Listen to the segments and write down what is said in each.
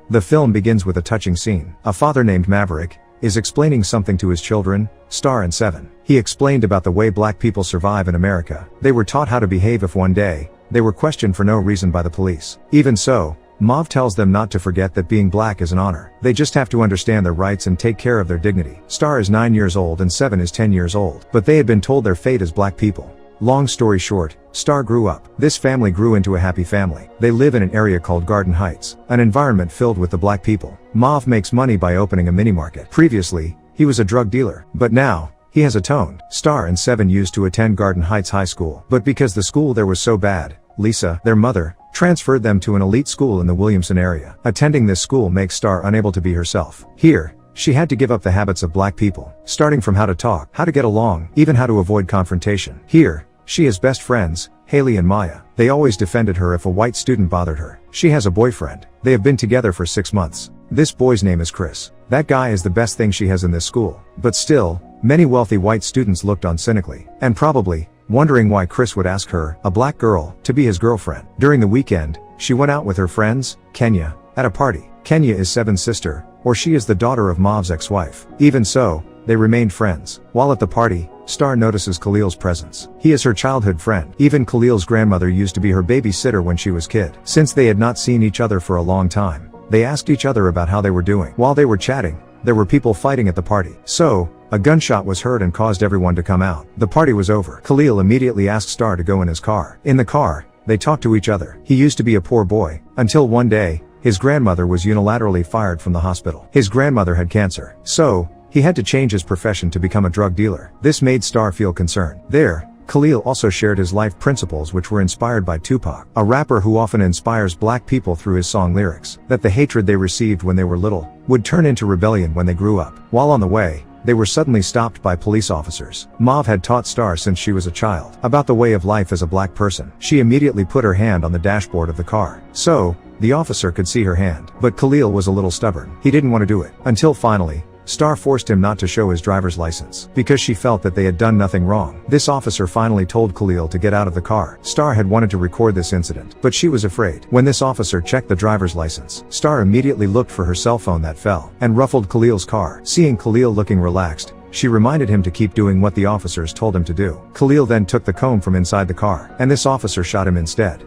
The film begins with a touching scene. A father named Maverick is explaining something to his children, Star and Seven. He explained about the way black people survive in America. They were taught how to behave if one day they were questioned for no reason by the police. Even so, Mav tells them not to forget that being black is an honor. They just have to understand their rights and take care of their dignity. Star is 9 years old and Seven is 10 years old. But they had been told their fate as black people. Long story short, Star grew up. This family grew into a happy family. They live in an area called Garden Heights, an environment filled with the black people. Mav makes money by opening a mini market. Previously, he was a drug dealer. But now, he has atoned. Star and Seven used to attend Garden Heights High School. But because the school there was so bad, Lisa, their mother, transferred them to an elite school in the Williamson area. Attending this school makes Star unable to be herself. Here, she had to give up the habits of black people, starting from how to talk, how to get along, even how to avoid confrontation. Here, she has best friends, Haley and Maya. They always defended her if a white student bothered her. She has a boyfriend. They have been together for 6 months. This boy's name is Chris. That guy is the best thing she has in this school. But still, many wealthy white students looked on cynically, and probably wondering why Chris would ask her, a black girl, to be his girlfriend. During the weekend, she went out with her friends, Kenya, at a party. Kenya is Seven's sister, or she is the daughter of Mav's ex-wife. Even so, they remained friends. While at the party, Star notices Khalil's presence. He is her childhood friend. Even Khalil's grandmother used to be her babysitter when she was a kid. Since they had not seen each other for a long time, they asked each other about how they were doing. While they were chatting, there were people fighting at the party. So, a gunshot was heard and caused everyone to come out. The party was over. Khalil immediately asked Star to go in his car. In the car, they talked to each other. He used to be a poor boy, until one day, his grandmother was unilaterally fired from the hospital. His grandmother had cancer. So, he had to change his profession to become a drug dealer. This made Star feel concerned. There, Khalil also shared his life principles which were inspired by Tupac, a rapper who often inspires black people through his song lyrics, that the hatred they received when they were little would turn into rebellion when they grew up. While on the way, they were suddenly stopped by police officers. Mav had taught Star since she was a child about the way of life as a black person. She immediately put her hand on the dashboard of the car, so the officer could see her hand. But Khalil was a little stubborn. He didn't want to do it. Until finally, Star forced him not to show his driver's license, because she felt that they had done nothing wrong. This officer finally told Khalil to get out of the car. Star had wanted to record this incident, but she was afraid. When this officer checked the driver's license, Star immediately looked for her cell phone that fell, and ruffled Khalil's car. Seeing Khalil looking relaxed, she reminded him to keep doing what the officers told him to do. Khalil then took the comb from inside the car, and this officer shot him instead.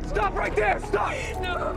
Stop right there! Stop! No!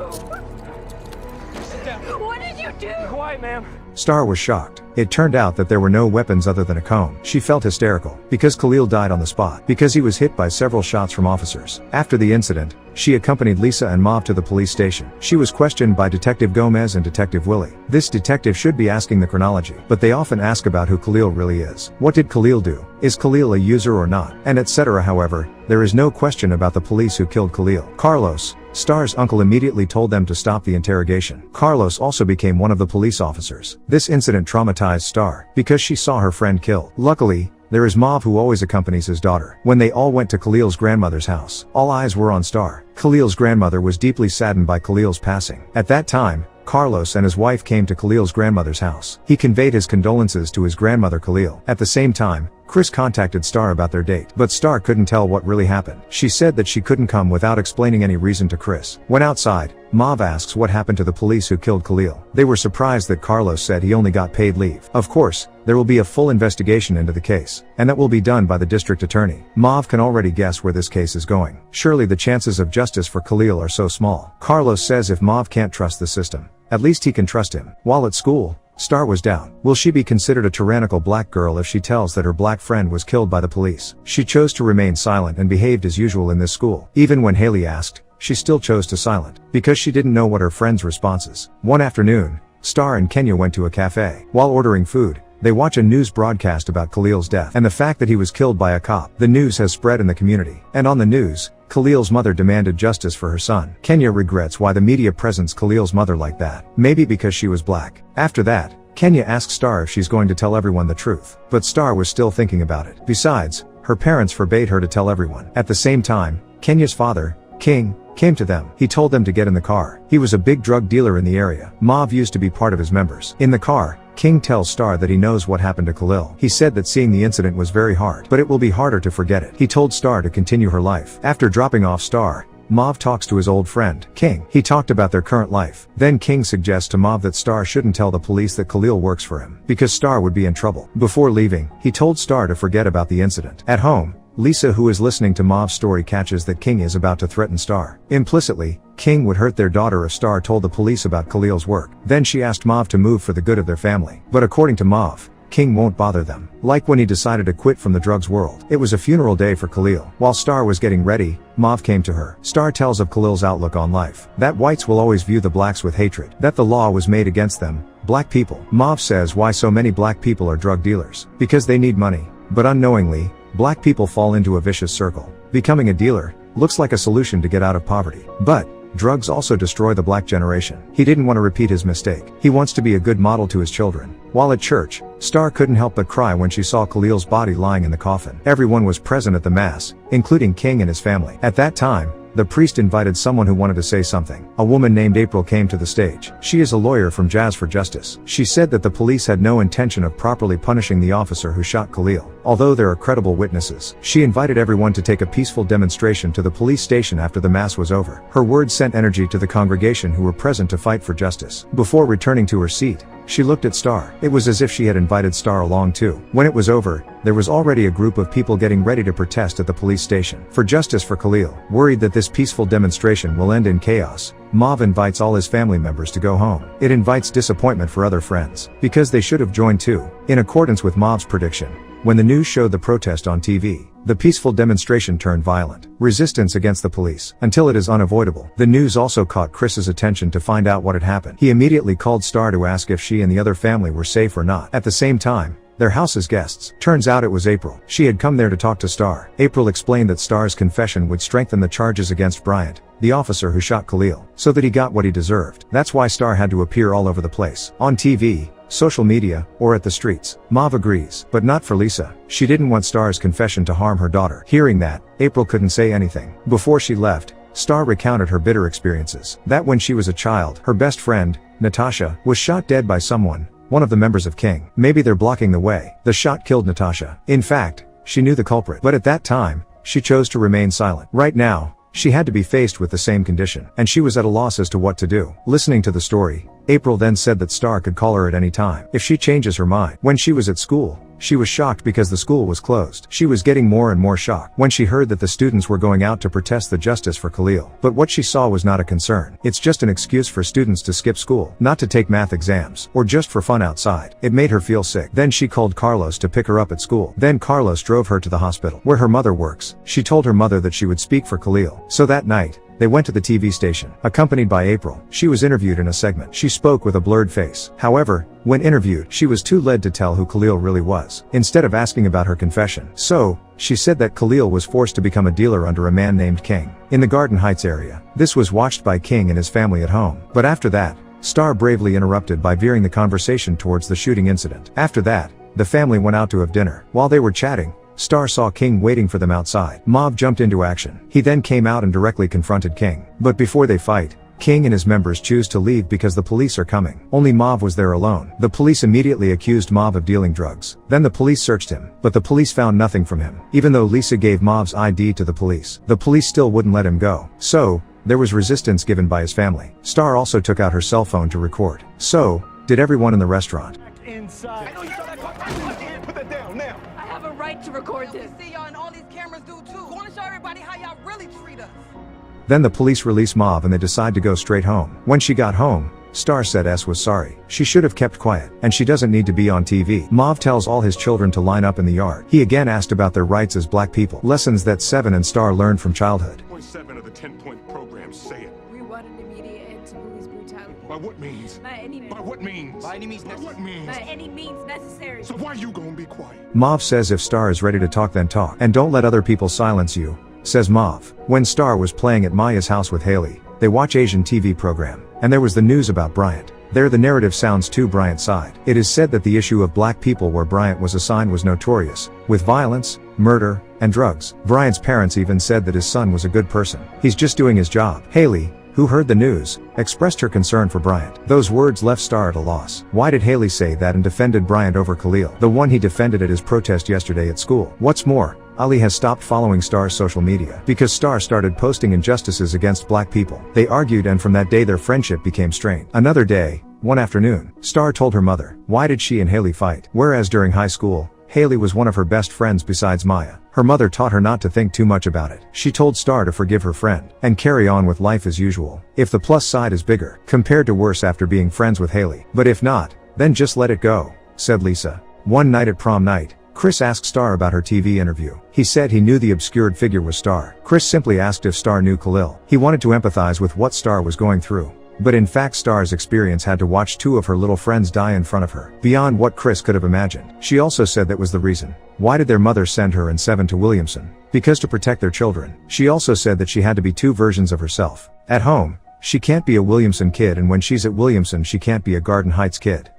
What did you do? Quiet, ma'am. Star was shocked. It turned out that there were no weapons other than a comb. She felt hysterical, because Khalil died on the spot, because he was hit by several shots from officers. After the incident, she accompanied Lisa and Mav to the police station. She was questioned by Detective Gomez and Detective Willie. This detective should be asking the chronology, but they often ask about who Khalil really is. What did Khalil do? Is Khalil a user or not? And etc. However, there is no question about the police who killed Khalil. Carlos, Star's uncle, immediately told them to stop the interrogation. Carlos also became one of the police officers. This incident traumatized Star, because she saw her friend killed. Luckily, there is Mav who always accompanies his daughter. When they all went to Khalil's grandmother's house, all eyes were on Star. Khalil's grandmother was deeply saddened by Khalil's passing. At that time, Carlos and his wife came to Khalil's grandmother's house. He conveyed his condolences to his grandmother Khalil. At the same time, Chris contacted Star about their date, but Star couldn't tell what really happened. She said that she couldn't come without explaining any reason to Chris. When outside, Mav asks what happened to the police who killed Khalil. They were surprised that Carlos said he only got paid leave. Of course, there will be a full investigation into the case, and that will be done by the district attorney. Mav can already guess where this case is going. Surely the chances of justice for Khalil are so small. Carlos says if Mav can't trust the system, at least he can trust him. While at school, Star was down. Will she be considered a tyrannical black girl if she tells that her black friend was killed by the police? She chose to remain silent and behaved as usual in this school. Even when Haley asked, she still chose to silent, because she didn't know what her friend's responses. One afternoon, Star and Kenya went to a cafe. While ordering food, they watch a news broadcast about Khalil's death and the fact that he was killed by a cop. The news has spread in the community, and on the news, Khalil's mother demanded justice for her son. Kenya regrets why the media presents Khalil's mother like that. Maybe because she was black. After that, Kenya asked Star if she's going to tell everyone the truth. But Star was still thinking about it. Besides, her parents forbade her to tell everyone. At the same time, Kenya's father, King, came to them. He told them to get in the car. He was a big drug dealer in the area. Mav used to be part of his members. In the car, King tells Star that he knows what happened to Khalil. He said that seeing the incident was very hard, but it will be harder to forget it. He told Star to continue her life. After dropping off Star, Mauve talks to his old friend, King. He talked about their current life. Then King suggests to Mauve that Star shouldn't tell the police that Khalil works for him, because Star would be in trouble. Before leaving, he told Star to forget about the incident. At home, Lisa, who is listening to Mauve's story, catches that King is about to threaten Star. Implicitly, King would hurt their daughter if Star told the police about Khalil's work. Then she asked Mauve to move for the good of their family. But according to Mauve, King won't bother them. Like when he decided to quit from the drugs world. It was a funeral day for Khalil. While Star was getting ready, Mauve came to her. Star tells of Khalil's outlook on life. That whites will always view the blacks with hatred. That the law was made against them, black people. Mauve says why so many black people are drug dealers. Because they need money. But unknowingly, black people fall into a vicious circle. Becoming a dealer looks like a solution to get out of poverty. But drugs also destroy the black generation. He didn't want to repeat his mistake. He wants to be a good model to his children. While at church, Star couldn't help but cry when she saw Khalil's body lying in the coffin. Everyone was present at the mass, including King and his family. At that time, the priest invited someone who wanted to say something. A woman named April came to the stage. She is a lawyer from Jazz for Justice. She said that the police had no intention of properly punishing the officer who shot Khalil. Although there are credible witnesses, she invited everyone to take a peaceful demonstration to the police station after the mass was over. Her words sent energy to the congregation who were present to fight for justice. Before returning to her seat, she looked at Star. It was as if she had invited Star along too. When it was over, there was already a group of people getting ready to protest at the police station for justice for Khalil. Worried that this peaceful demonstration will end in chaos, Mauve invites all his family members to go home. It invites disappointment for other friends, because they should have joined too. In accordance with Mauve's prediction, when the news showed the protest on TV, the peaceful demonstration turned violent. Resistance against the police, until it is unavoidable. The news also caught Chris's attention to find out what had happened. He immediately called Star to ask if she and the other family were safe or not. At the same time, their house as guests. Turns out it was April. She had come there to talk to Star. April explained that Star's confession would strengthen the charges against Bryant, the officer who shot Khalil, so that he got what he deserved. That's why Star had to appear all over the place. On TV, social media, or at the streets. Mauve agrees, but not for Lisa. She didn't want Star's confession to harm her daughter. Hearing that, April couldn't say anything. Before she left, Star recounted her bitter experiences. That when she was a child, her best friend, Natasha, was shot dead by someone, one of the members of King. Maybe they're blocking the way. The shot killed Natasha. In fact, she knew the culprit. But at that time, she chose to remain silent. Right now, she had to be faced with the same condition, and she was at a loss as to what to do. Listening to the story, April then said that Star could call her at any time if she changes her mind. When she was at school, she was shocked because the school was closed. She was getting more and more shocked when she heard that the students were going out to protest the justice for Khalil. But what she saw was not a concern. It's just an excuse for students to skip school, not to take math exams, or just for fun outside. It made her feel sick. Then she called Carlos to pick her up at school. Then Carlos drove her to the hospital, where her mother works. She told her mother that she would speak for Khalil. So that night, they went to the TV station, accompanied by April. She was interviewed in a segment. She spoke with a blurred face. However, when interviewed, she was too led to tell who Khalil really was, instead of asking about her confession. So, she said that Khalil was forced to become a dealer under a man named King, in the Garden Heights area. This was watched by King and his family at home. But after that, Star bravely interrupted by veering the conversation towards the shooting incident. After that, the family went out to have dinner. While they were chatting, Star saw King waiting for them outside. Mauve jumped into action. He then came out and directly confronted King. But before they fight, King and his members choose to leave because the police are coming. Only Mauve was there alone. The police immediately accused Mauve of dealing drugs. Then the police searched him, but the police found nothing from him. Even though Lisa gave Mauve's ID to the police still wouldn't let him go. So, there was resistance given by his family. Star also took out her cell phone to record. So, did everyone in the restaurant. Inside. I know you saw that car. Put that down now. I have a right to record this. We see y'all and all these cameras do too. We want to show everybody how y'all really treat us. Then the police release Mauve and they decide to go straight home. When she got home, Star said S was sorry. She should have kept quiet, and she doesn't need to be on TV. Mauve tells all his children to line up in the yard. He again asked about their rights as black people. Lessons that Seven and Star learned from childhood. Point 7 of the 10-point program say it. We want an immediate end to police brutality. By what means? By any means. By what means? By any means By what means? By any means necessary. So why you gonna be quiet? Mauve says if Star is ready to talk, then talk. And don't let other people silence you, says Mauve. When Star was playing at Maya's house with Haley, they watch Asian TV program, and there was the news about Bryant. There the narrative sounds to Bryant's side. It is said that the issue of black people where Bryant was assigned was notorious, with violence, murder, and drugs. Bryant's parents even said that his son was a good person. He's just doing his job. Haley, who heard the news, expressed her concern for Bryant. Those words left Star at a loss. Why did Haley say that and defended Bryant over Khalil, the one he defended at his protest yesterday at school? What's more, Ali has stopped following Star's social media because Star started posting injustices against black people. They argued, and from that day their friendship became strained. Another day, one afternoon, Star told her mother, why did she and Haley fight? Whereas during high school, Haley was one of her best friends besides Maya. Her mother taught her not to think too much about it. She told Star to forgive her friend and carry on with life as usual. If the plus side is bigger, compared to worse after being friends with Haley. But if not, then just let it go, said Lisa. One night at prom night, Chris asked Star about her TV interview. He said he knew the obscured figure was Star. Chris simply asked if Star knew Khalil. He wanted to empathize with what Star was going through. But in fact Star's experience had to watch 2 of her little friends die in front of her, beyond what Chris could have imagined. She also said that was the reason. Why did their mother send her and Seven to Williamson? Because to protect their children. She also said that she had to be 2 versions of herself. At home, she can't be a Williamson kid, and when she's at Williamson she can't be a Garden Heights kid.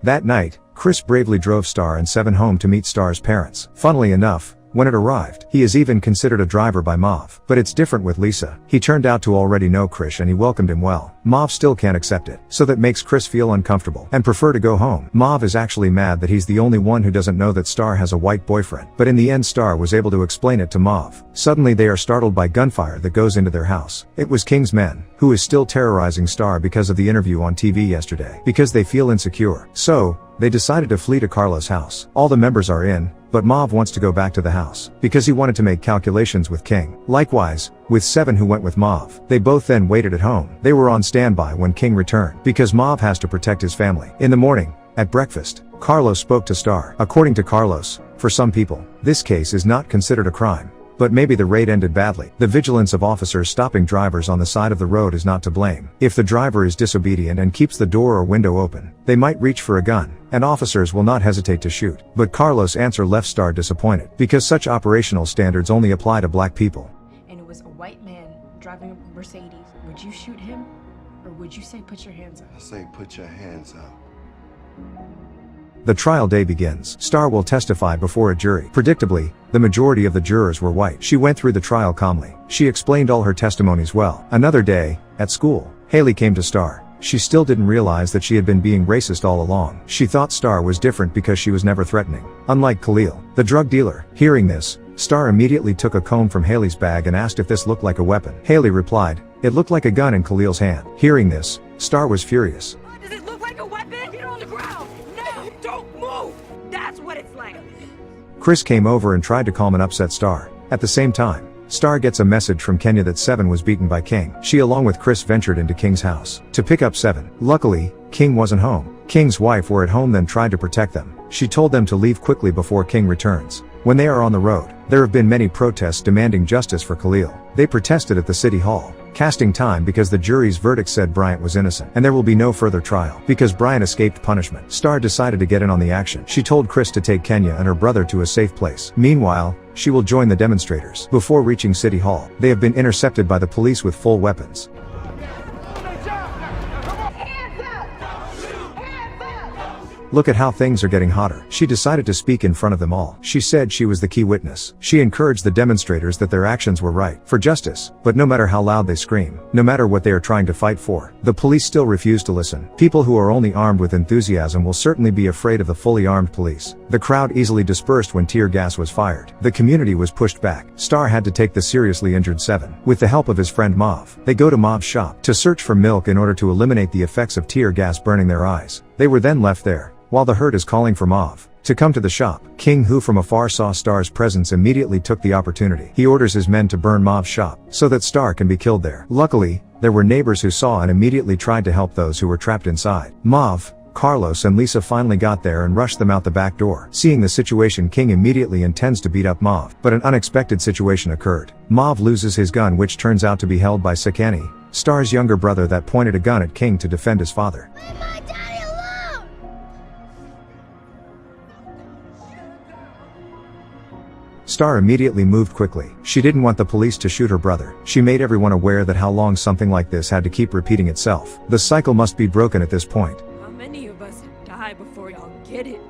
That night, Chris bravely drove Star and Seven home to meet Star's parents. Funnily enough, when it arrived, he is even considered a driver by Mauve. But it's different with Lisa. He turned out to already know Chris and he welcomed him well. Mauve still can't accept it, so that makes Chris feel uncomfortable and prefer to go home. Mauve is actually mad that he's the only one who doesn't know that Star has a white boyfriend. But in the end Star was able to explain it to Mauve. Suddenly they are startled by gunfire that goes into their house. It was King's men, who is still terrorizing Star because of the interview on TV yesterday. Because they feel insecure. So, they decided to flee to Carlos' house. All the members are in, but Mauve wants to go back to the house, because he wanted to make calculations with King. Likewise, with Seven, who went with Mauve. They both then waited at home. They were on standby when King returned, because Mauve has to protect his family. In the morning, at breakfast, Carlos spoke to Star. According to Carlos, for some people, this case is not considered a crime. But maybe the raid ended badly. The vigilance of officers stopping drivers on the side of the road is not to blame. If the driver is disobedient and keeps the door or window open, they might reach for a gun, and officers will not hesitate to shoot. But Carlos' answer left Star disappointed, because such operational standards only apply to black people. And it was a white man driving a Mercedes. Would you shoot him? Or would you say put your hands up? I say put your hands up. The trial day begins. Star will testify before a jury. Predictably, the majority of the jurors were white. She went through the trial calmly. She explained all her testimonies well. Another day, at school, Haley came to Star. She still didn't realize that she had been being racist all along. She thought Star was different because she was never threatening. Unlike Khalil, the drug dealer. Hearing this, Star immediately took a comb from Haley's bag and asked if this looked like a weapon. Haley replied, it looked like a gun in Khalil's hand. Hearing this, Star was furious. Does it look like a weapon? Get on the ground! No! Don't move! That's what it's like. Chris came over and tried to calm an upset Star. At the same time, Star gets a message from Kenya that Seven was beaten by King. She along with Chris ventured into King's house to pick up Seven. Luckily, King wasn't home. King's wife were at home, then tried to protect them. She told them to leave quickly before King returns. When they are on the road, there have been many protests demanding justice for Khalil. They protested at the city hall, casting time because the jury's verdict said Bryant was innocent, and there will be no further trial because Bryant escaped punishment. Star decided to get in on the action. She told Chris to take Kenya and her brother to a safe place. Meanwhile, she will join the demonstrators. Before reaching City Hall, they have been intercepted by the police with full weapons. Look at how things are getting hotter. She decided to speak in front of them all. She said she was the key witness. She encouraged the demonstrators that their actions were right, for justice. But no matter how loud they scream, no matter what they are trying to fight for, the police still refuse to listen. People who are only armed with enthusiasm will certainly be afraid of the fully armed police. The crowd easily dispersed when tear gas was fired. The community was pushed back. Star had to take the seriously injured Seven. With the help of his friend Mauve, they go to Mauve's shop to search for milk in order to eliminate the effects of tear gas burning their eyes. They were then left there, while the herd is calling for Mauve to come to the shop. King, who from afar saw Star's presence, immediately took the opportunity. He orders his men to burn Mauve's shop, so that Star can be killed there. Luckily, there were neighbors who saw and immediately tried to help those who were trapped inside. Mauve, Carlos and Lisa finally got there and rushed them out the back door. Seeing the situation, King immediately intends to beat up Mauve, but an unexpected situation occurred. Mauve loses his gun, which turns out to be held by Sekani, Star's younger brother, that pointed a gun at King to defend his father. Star immediately moved quickly. She didn't want the police to shoot her brother. She made everyone aware that how long something like this had to keep repeating itself. The cycle must be broken at this point. How many of us die before y'all get it?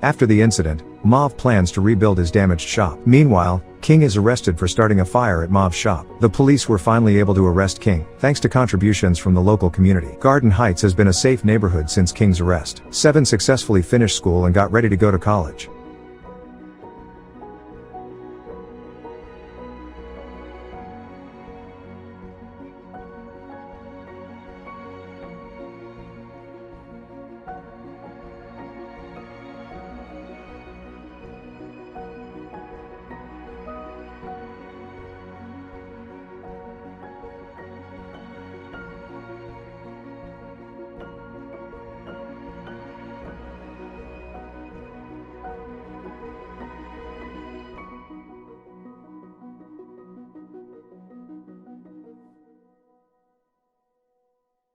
After the incident, Mauve plans to rebuild his damaged shop. Meanwhile, King is arrested for starting a fire at Mav's shop. The police were finally able to arrest King, thanks to contributions from the local community. Garden Heights has been a safe neighborhood since King's arrest. 7 successfully finished school and got ready to go to college.